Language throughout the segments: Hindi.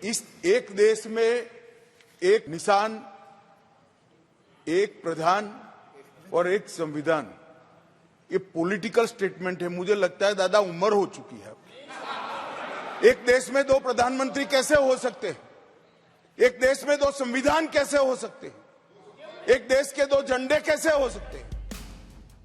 इस एक देश में एक निशान, एक प्रधान और एक संविधान, ये पॉलिटिकल स्टेटमेंट है। मुझे लगता है दादा उम्र हो चुकी है। एक देश में दो प्रधानमंत्री कैसे हो सकते हैं? एक देश में दो संविधान कैसे हो सकते हैं? एक देश के दो झंडे कैसे हो सकते हैं?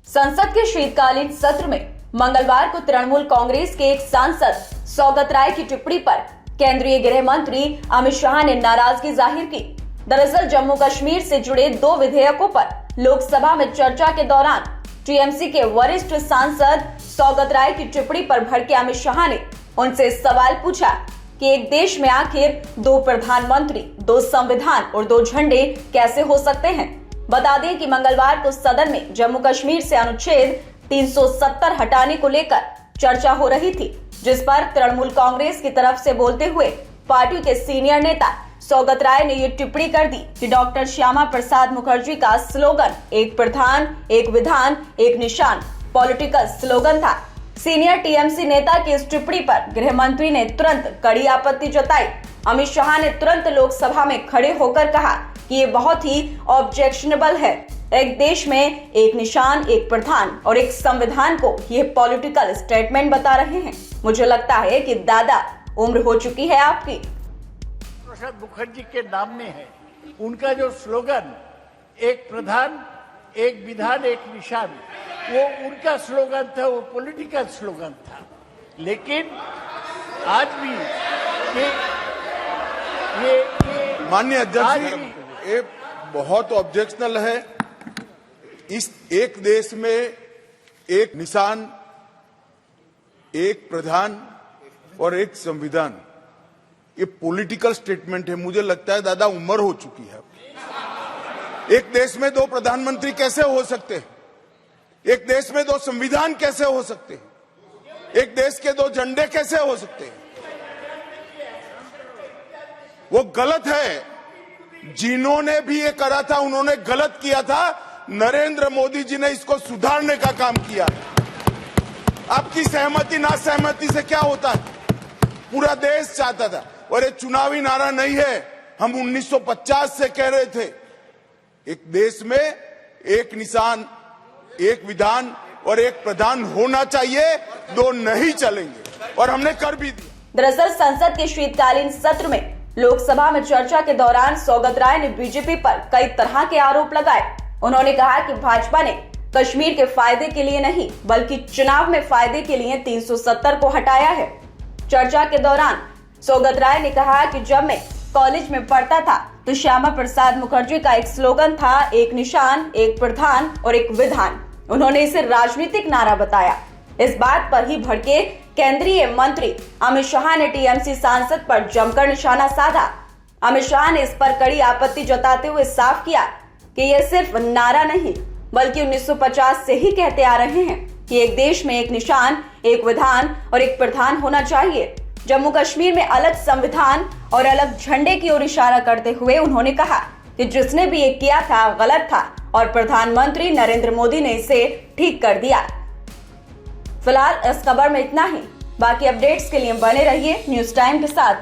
संसद के शीतकालीन सत्र में मंगलवार को तृणमूल कांग्रेस के एक सांसद सौगत राय की टिप्पणी पर केंद्रीय गृह मंत्री अमित शाह ने नाराजगी जाहिर की। दरअसल जम्मू कश्मीर से जुड़े दो विधेयकों पर लोकसभा में चर्चा के दौरान टीएमसी के वरिष्ठ सांसद सौगत राय की टिप्पणी पर भड़के अमित शाह ने उनसे सवाल पूछा कि एक देश में आखिर दो प्रधानमंत्री, दो संविधान और दो झंडे कैसे हो सकते हैं। बता दें कि मंगलवार को सदन में जम्मू कश्मीर से अनुच्छेद 370 हटाने को लेकर चर्चा हो रही थी, जिस पर तृणमूल कांग्रेस की तरफ से बोलते हुए पार्टी के सीनियर नेता सौगत राय ने ये टिप्पणी कर दी कि डॉक्टर श्यामा प्रसाद मुखर्जी का स्लोगन एक प्रधान, एक विधान, एक निशान पॉलिटिकल स्लोगन था। सीनियर टीएमसी नेता की इस टिप्पणी पर गृह मंत्री ने तुरंत कड़ी आपत्ति जताई। अमित शाह ने तुरंत लोकसभा में खड़े होकर कहा कि ये बहुत ही ऑब्जेक्शनेबल है। एक देश में एक निशान, एक प्रधान और एक संविधान को ये पॉलिटिकल स्टेटमेंट बता रहे हैं। मुझे लगता है कि दादा उम्र हो चुकी है आपकी। प्रसाद मुखर्जी के नाम में है। उनका जो स्लोगन एक प्रधान, एक विधान, एक निशान, वो उनका स्लोगन था, वो पॉलिटिकल स्लोगन था। लेकिन आज भी ये माननीय अध्यक्ष जी, ये बहुत ऑब्जेक्शनल है। इस एक देश में एक निशान, एक प्रधान और एक संविधान, ये पॉलिटिकल स्टेटमेंट है। मुझे लगता है दादा उम्र हो चुकी है। एक देश में दो प्रधानमंत्री कैसे हो सकते हैं? एक देश में दो संविधान कैसे हो सकते हैं? एक देश के दो झंडे कैसे हो सकते हैं? वो गलत है। जिन्होंने भी ये करा था उन्होंने गलत किया था। नरेंद्र मोदी जी ने इसको सुधारने का काम किया। आपकी सहमति ना सहमति से क्या होता है? पूरा देश चाहता था। और ये चुनावी नारा नहीं है, हम 1950 से कह रहे थे एक देश में एक निशान, एक विधान और एक प्रधान होना चाहिए, दो नहीं चलेंगे, और हमने कर भी दिया। दरअसल संसद के शीतकालीन सत्र में लोकसभा में चर्चा के दौरान सौगत राय ने बीजेपी पर कई तरह के आरोप लगाए। उन्होंने कहा कि भाजपा ने कश्मीर के फायदे के लिए नहीं बल्कि चुनाव में फायदे के लिए 370 को हटाया है। चर्चा के दौरान सौगत राय ने कहा कि जब मैं कॉलेज में पढ़ता था तो श्यामा प्रसाद मुखर्जी का एक स्लोगन था एक निशान, एक प्रधान और एक विधान। उन्होंने इसे राजनीतिक नारा बताया। इस बात पर ही भड़के केंद्रीय मंत्री अमित शाह ने टीएमसी सांसद पर जमकर निशाना साधा। अमित शाह ने इस पर कड़ी आपत्ति जताते हुए साफ किया कि यह सिर्फ नारा नहीं बल्कि 1950 से ही कहते आ रहे हैं कि एक देश में एक निशान, एक विधान और एक प्रधान होना चाहिए। जम्मू कश्मीर में अलग संविधान और अलग झंडे की ओर इशारा करते हुए उन्होंने कहा कि जिसने भी ये किया था गलत था और प्रधानमंत्री नरेंद्र मोदी ने इसे ठीक कर दिया। फिलहाल इस खबर में इतना ही। बाकी अपडेट्स के लिए बने रहिए न्यूज़ टाइम के साथ।